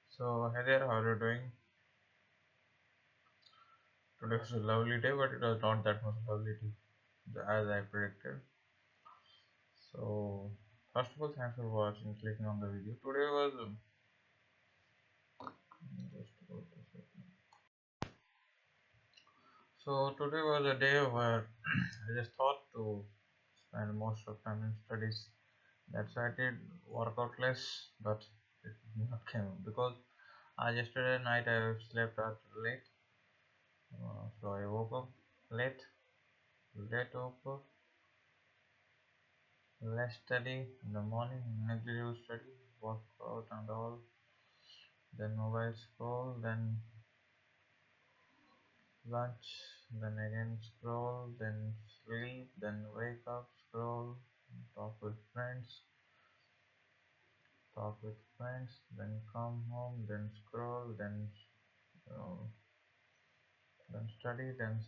So, hey there, how are you doing? Today was a lovely day, but it was not that much lovely as I predicted. So, first of all, thanks for watching, clicking on the video. Today was just about a second. So today was a day where I just thought to spend most of time in studies. That's why I did work out less, but it did not came because yesterday night I slept out late. So I woke up late, late woke up, less study in the morning, negligible study, work out and all, then mobile scroll, then lunch, then again scroll, then sleep, then wake up, scroll, talk with friends, then come home, then scroll, uh, then study, then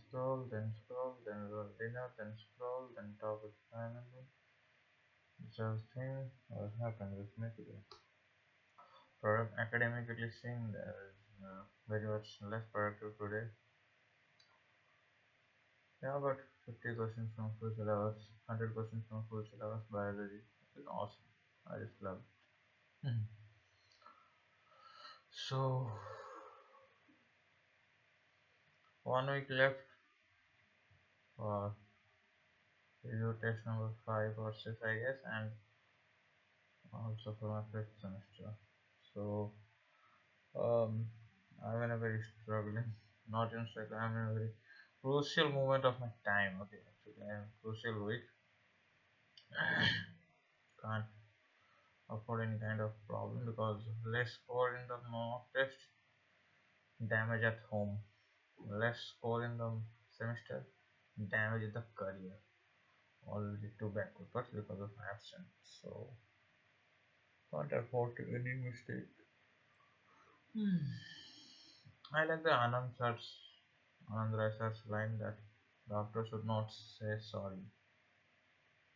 dinner, then scroll, then talk with family. Just thing what happened with me today. Academically seeing there is very much less productive today. Yeah, but 50 questions from full syllabus, 100 questions from full syllabus biology is awesome. I just love it. So, 1 week left for review test number 5 or 6, I guess, and also for my fifth semester. So, um, I'm in a very struggling, not in struggling, I'm in a very crucial moment of my time. Okay, actually, I'm crucial week. Can't afford any kind of problem because less score in the mock test, damage at home. Less score in the semester, damage in the career. Already too backward, but because of absence. So can't afford any mistake. I like the Anand Rai sir's line that doctor should not say sorry,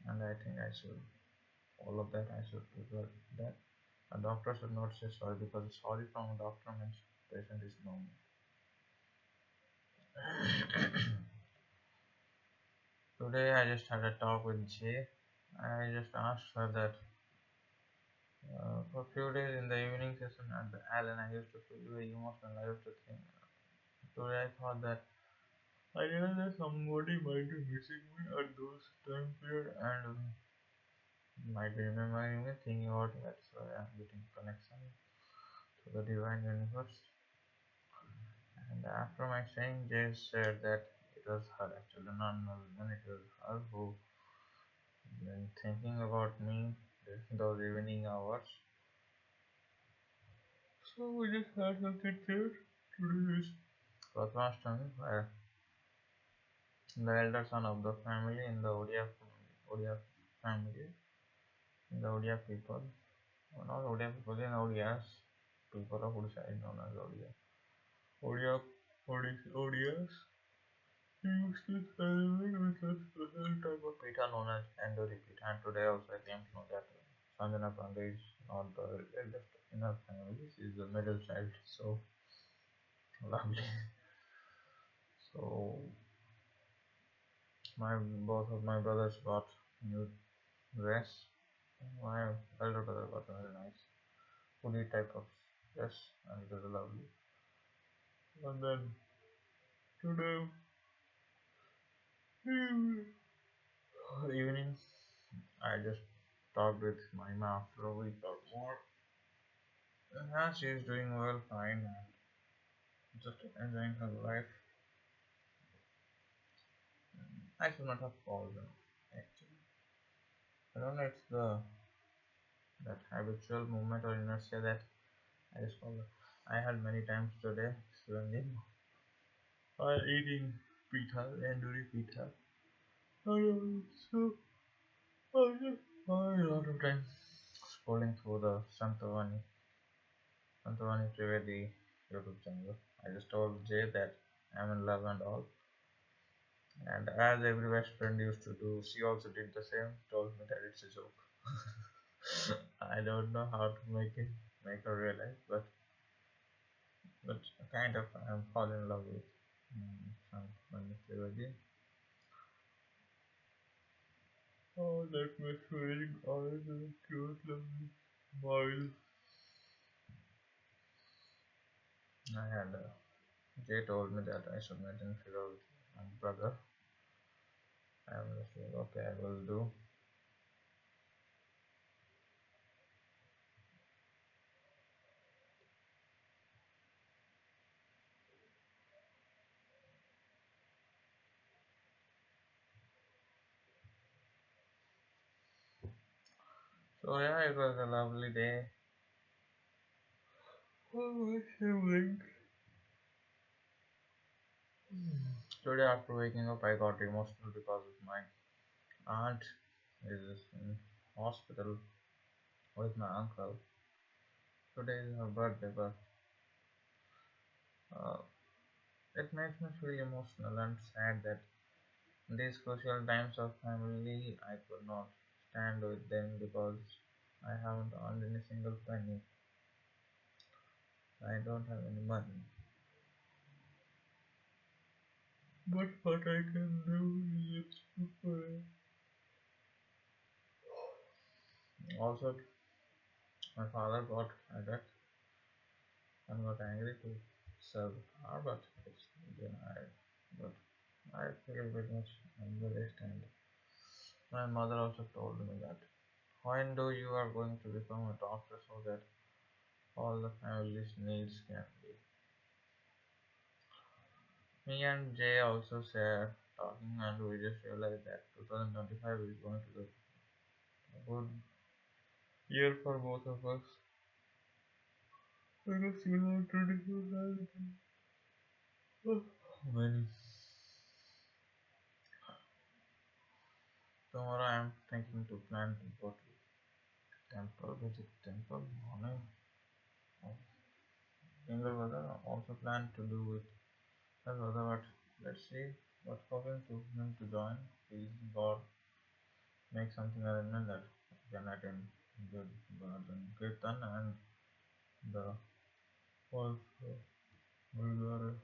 and I think I should all of that. I should prefer that a doctor should not say sorry because sorry from a doctor means patient is normal. Today I just had a talk with Jay. I just asked her that for a few days in the evening session at the Allen, I used to feel very emotional. I used to think. Today I thought that I realized that somebody might be missing me at those time period and might be remembering me, thinking about that. So I'm getting connection to the divine universe. And after my saying, Jay said that it was her actually, not Nalin, it was her who been thinking about me those evening hours. So we just had something there. Today is Pratmashtami, where the elder son of the family in the Odia family, in the Odia people, or not Odia people, in Odias, people of Odisha is known as Odia. Odia, Odias, he used to celebrate with a special type of pita known as Andori pita, and today also I came to know that Sanjana Pandey is not the eldest in her family, she is the middle child, so lovely. So my both of my brothers got new dress. My elder brother got a very nice hoodie type of dress, and it was lovely. And then today evening, I just talked with my mom after a week or more. And yeah, she is doing well, fine, and just enjoying her life. I should not have called them actually. I don't know, it's the that habitual movement or inertia that I just called. I had many times today swimming or eating pita, tandoori pita. So I just had a lot of time scrolling through the Santavani Trivedi YouTube channel. I just told Jay that I'm in love and all. And as every best friend used to do, she also did the same, told me that it's a joke. I don't know how to make her realize, but kind of I'm fall in love with some Manipuradi. Oh, that was feeling all the cute, lovely smile. I had Jay told me that I should meet in Figure with my brother. I'm just like, okay, I will do. So yeah, it was a lovely day. Oh, sibling. Today after waking up, I got emotional because of my aunt is in hospital with my uncle. Today is her birthday, but uh, it makes me feel emotional and sad that in these crucial times of family, I could not stand with them because I haven't earned any single penny. I don't have any money. But what I can do is to pray. Also, my father got headache and got angry to serve her, but it's denied. But I feel very much embarrassed, and my mother also told me that when do you are going to become a doctor so that all the family's needs can be. Me and Jay also share talking, and we just realized that 2025 is going to be a good year for both of us. Because 2025 many. Tomorrow I'm thinking to plan to go to temple, visit temple morning. Single brother also plan to do with her brother, but let's see. But hoping to him to join. Please God make something arrangement that I can attend the Bhajan Kirtan and the also Gurudwara.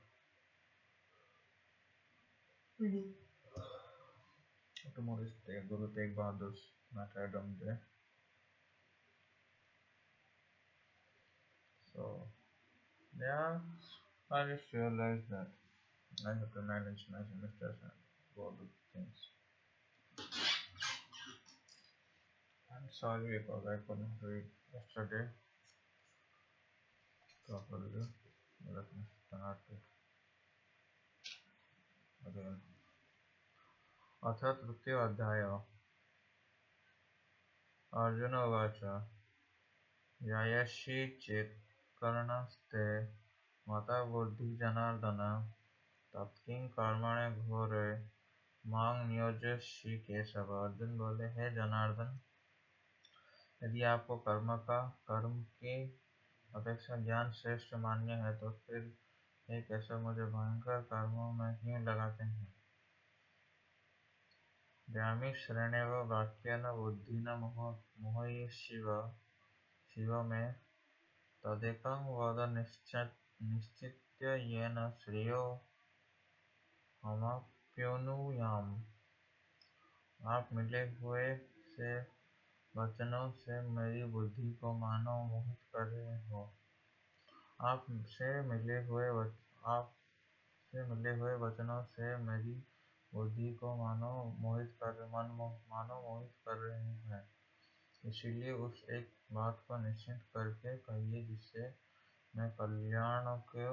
Tomorrow is Guru Tegh Bahadur's martyrdom day. So yeah, I just realized that I have to manage my semesters and all the things. I'm sorry because I couldn't read yesterday properly. Let me start it again. अथ तृतीयोऽध्यायः अर्जुन उवाच यास्यसि चेत् कर्णस्ते मता बुद्धिर्जनार्दन तत्किं कर्मणे घोरे मां नियोजयसि केशव। अर्जुन बोले, हे जनार्दन, यदि आपको कर्म की अपेक्षा ज्ञान श्रेष्ठ मान्य है तो फिर हे केशव मुझे भयंकर कर्मों में क्यों लगाते हैं। व्यामि श्रेणेव वाक्येन बुद्धिना मोहयिष्यसि शिव मे तदेकं वद निश्चित्य येन श्रेयो हमाप्नुयाम्। आप मिले हुए से वचनों से मेरी बुद्धि को मानो मोहित कर रहे हो। आपसे मिले हुए वचनों से मेरी बुद्धि को मानो मोहित कर रहे हैं। इसीलिए उस एक बात को निश्चित करके कहिए जिससे मैं कल्याण को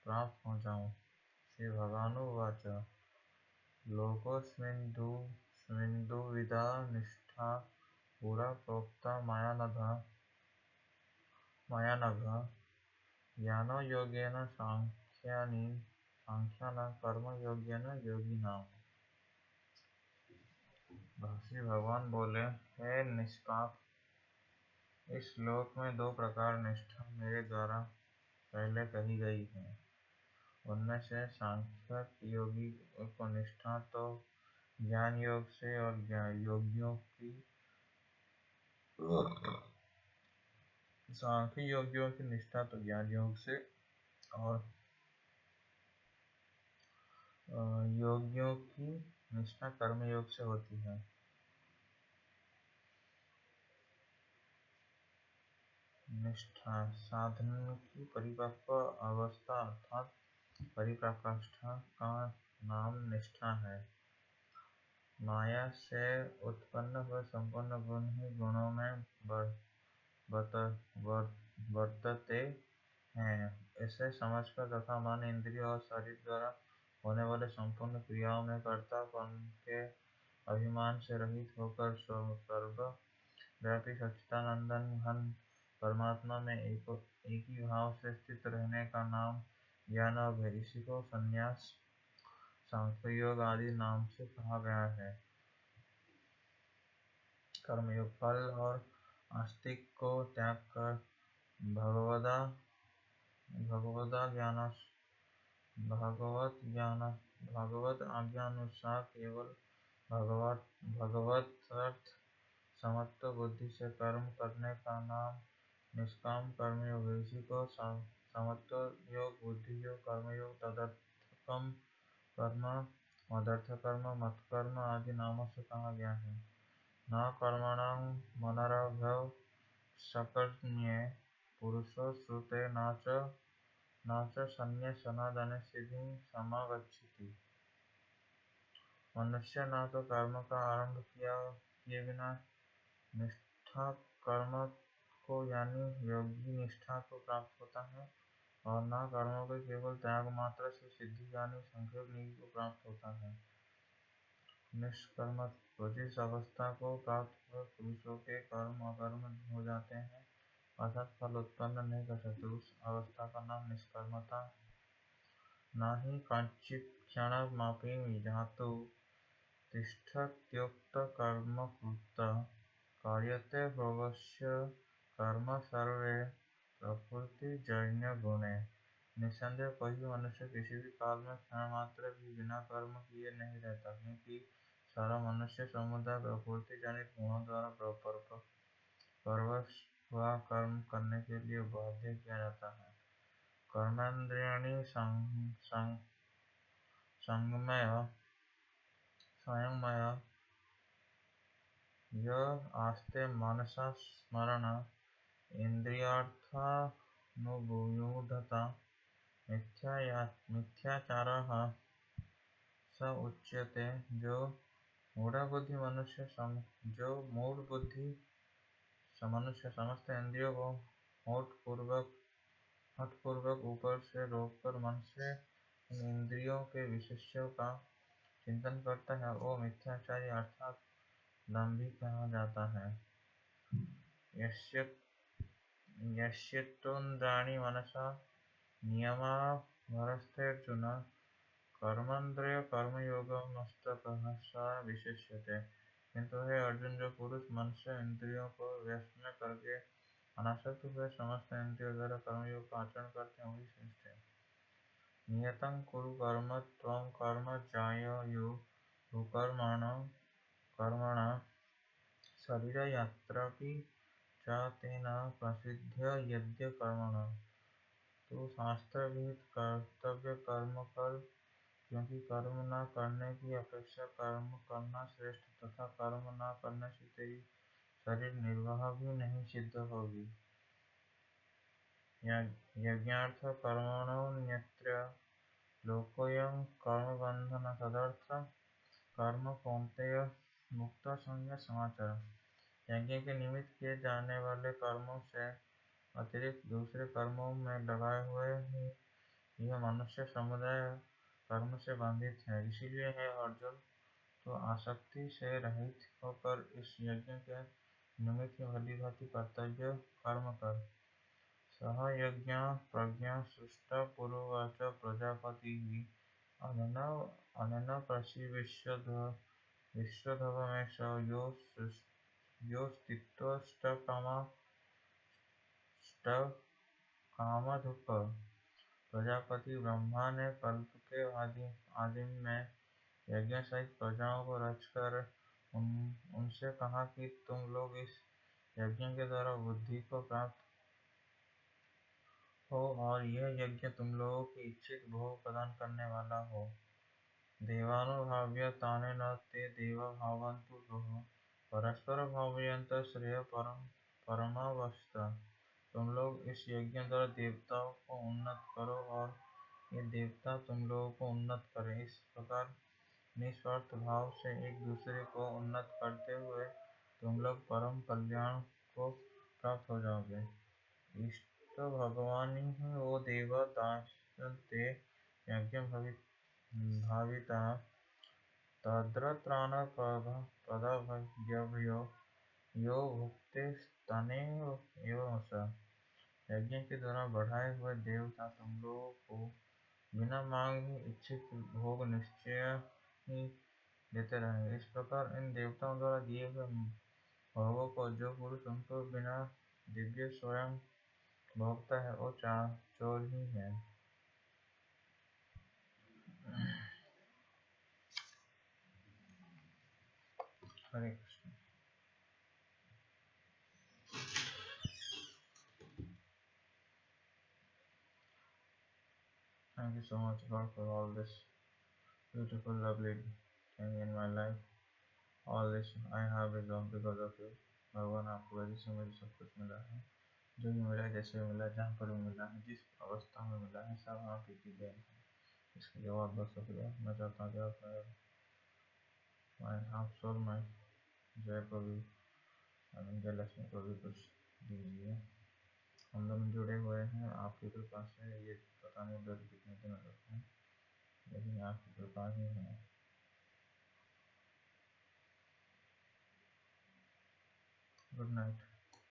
प्राप्त हो जाऊं। श्री भगवानुवाच लोकोऽस्मिन् दुविधा निष्ठा पुरा प्रोक्ता मया नघ ज्ञानयोगेन सांख्यानां कर्मयोगेन योगिनाम्। श्री भगवान बोले, हे निष्पाप, इस श्लोक में दो प्रकार निष्ठा मेरे द्वारा पहले कही गई है। उनमें से सांख्य योगी को निष्ठा तो ज्ञान योग से और योगियों की सांख्य योगियों की निष्ठा तो ज्ञान योग से और योगियों की निष्ठा कर्म योग से होती है। निष्ठा साधन की परिपक्व अवस्था अर्थात परिप्रकाष्ठा का नाम निष्ठा है। माया से उत्पन्न हुए संपूर्ण गुण ही गुणों में वर्तते हैं। इसे समझकर तथा मन इंद्रियों और शरीर द्वारा होने वाले संपूर्ण क्रियाओं में कर्तापन के अभिमान से रहित होकर सर्वव्यापी सच्चिदानंद घन परमात्मा में एक ही भाव से स्थित रहने का नाम ज्ञान योग है। इसी को संन्यास, सांख्य योग आदि नाम से कहा गया है। कर्मयोग फल और आस्तिक को त्याग कर भगवत आज्ञानुसार केवल भगवदर्थ समत्व बुद्धि से कर्म करने का नाम निष्काम कर्मयोग है। इसी को समत्व योग, बुद्धि योग, कर्मयोग, तदर्थकम कर्म, मदर्थकर्म, मतकर्म आदि नामों से कहा गया है। न कर्मणां मनरभ्यो सकर्ण्ये पुरुषो श्रुते न च सन्न्यसनादने सिद्धिं समागच्छति। मनुष्य न तो कर्म का आरंभ किए बिना निष्ठा कर्म को यानी योगी निष्ठा को प्राप्त होता है और न कर्मों के केवल त्याग मात्र से सिद्धि यानी संक्षेप निधि को प्राप्त होता है। निष्कर्मत्व जिस अवस्था को प्राप्त हुए पुरुषों के कर्म अकर्म हो जाते हैं अर्थात फल उत्पन्न नहीं कर सकते, उस अवस्था का नाम निष्कर्मता। न हि कञ्चित् क्षणमापि जातु तिष्ठत्युक्त कर्मकृत् कार्यते भोगस्य कर्म सर्वे प्रकृतिजन्य गुणे। निस्संदेह कोई भी मनुष्य किसी भी काल में क्षण मात्र भी बिना कर्म किए नहीं रहता, क्योंकि सारा मनुष्य समुदाय प्रकृति जनित गुणों द्वारा परवश हुआ कर्म करने के लिए बाध्य किया जाता है। कर्मेन्द्रियाणि संयमय य आस्ते मनसा स्मरण इन्द्रियार्थानुविमूढता मिथ्याचारः स उच्यते। जो मूढ़ बुद्धि मनुष्य समस्त इंद्रियों को हठपूर्वक ऊपर से रोककर मन से इन इंद्रियों के विषयों का चिंतन करता है, वो मिथ्याचारी अर्थात दंभी कहा जाता है। यस्येन्द्रियाणि मनसा नियमावरस्तेऽर्जुन कर्मेन्द्रिय कर्मयोगमस्तकः स विशिष्यते। किंतु हे अर्जुन, जो पुरुष मन से इंद्रियों को वश में करके अनासक्त हुए समस्त इंद्रियों द्वारा कर्मयोग का आचरण करते हैं वही श्रेष्ठ है। नियतं कुरु कर्म त्वं कर्म ज्यायो कर्मणा शरीरयात्रापि च तेन प्रसिद्ध यद्य कर्मणा। तो शास्त्र विहित कर्तव्य कर्म कर, क्योंकि कर्म न करने की अपेक्षा कर्म करना श्रेष्ठ, तथा कर्म न करने से तेरी शरीर निर्वाह भी नहीं सिद्ध होगी। यज्ञार्थ कर्मणोऽन्यत्र लोकोऽयं कर्मबन्धन तदर्थ कर्म कौन्तेय मुक्त संज्ञ समाचार। यज्ञ के निमित्त किए जाने वाले कर्मों से अतिरिक्त दूसरे कर्मों में लगाए हुए ही यह मनुष्य समुदाय कर्म से बाधित है। इसीलिए है अर्जुन, तो आसक्ति से रहित होकर इस यज्ञ के निमित्त ही भली भांति कर्तव्य कर्म कर। सह यज्ञ प्रज्ञा सृष्ट पुरोवाच प्रजापतिः अनेन विश्वधवमेष योऽस्तित्वष्टकामधुक्। प्रजापति ब्रह्मा ने कल्प के आदि में यज्ञ सहित प्रजाओं को रचकर उनसे कहा कि तुम लोग इस यज्ञ के द्वारा बुद्धि को प्राप्त हो और यह यज्ञ तुम लोगों की इच्छित भोग प्रदान करने वाला हो। देवानुभाव्य ताने न ते देवा भावन्तु लोह परस्पर भावयन्त श्रेय परमावस्था। तुम लोग इस यज्ञ द्वारा देवताओं को उन्नत करो और ये देवता तुम लोगों को उन्नत करें। इस प्रकार निस्वार्थ भाव से एक दूसरे को उन्नत करते हुए तुम लोग परम कल्याण को प्राप्त हो जाओगे। इष्ट भगवानी वो देवा दास्यन्ते यज्ञ भाविता तद्रत्राणपदभ्यो यो भुक्ते तनेव एवं स। यज्ञ के द्वारा बढ़ाए हुए देवता तुम लोगों को बिना मांगे इच्छित भोग निश्चय ही देते रहेंगे। इस प्रकार इन देवताओं द्वारा दिए हुए भोगों को जो पुरुष उनको बिना दिव्य स्वयं भोगता है वो चोर ही है। हरे Krishna. Thank you so much God for all this beautiful lovely thing in my life. All this I have is all because of you. भगवान आपकी वजह से मुझे सब कुछ मिला है। जो भी मिला है, जैसे मिला, जहाँ पर भी मिला है, जिस अवस्था में मिला है, सब आप ही की देन है। इसके लिए बहुत बहुत शुक्रिया। मैं चाहता हूँ कि आप स्वर में जय को भी जय लक्ष्मी को भी कुछ दीजिए। हम दोनों जुड़े हुए हैं आपकी कृपा से। ये पता नहीं उधर कितने दिन लगते हैं, लेकिन आपकी कृपा ही है। Good night.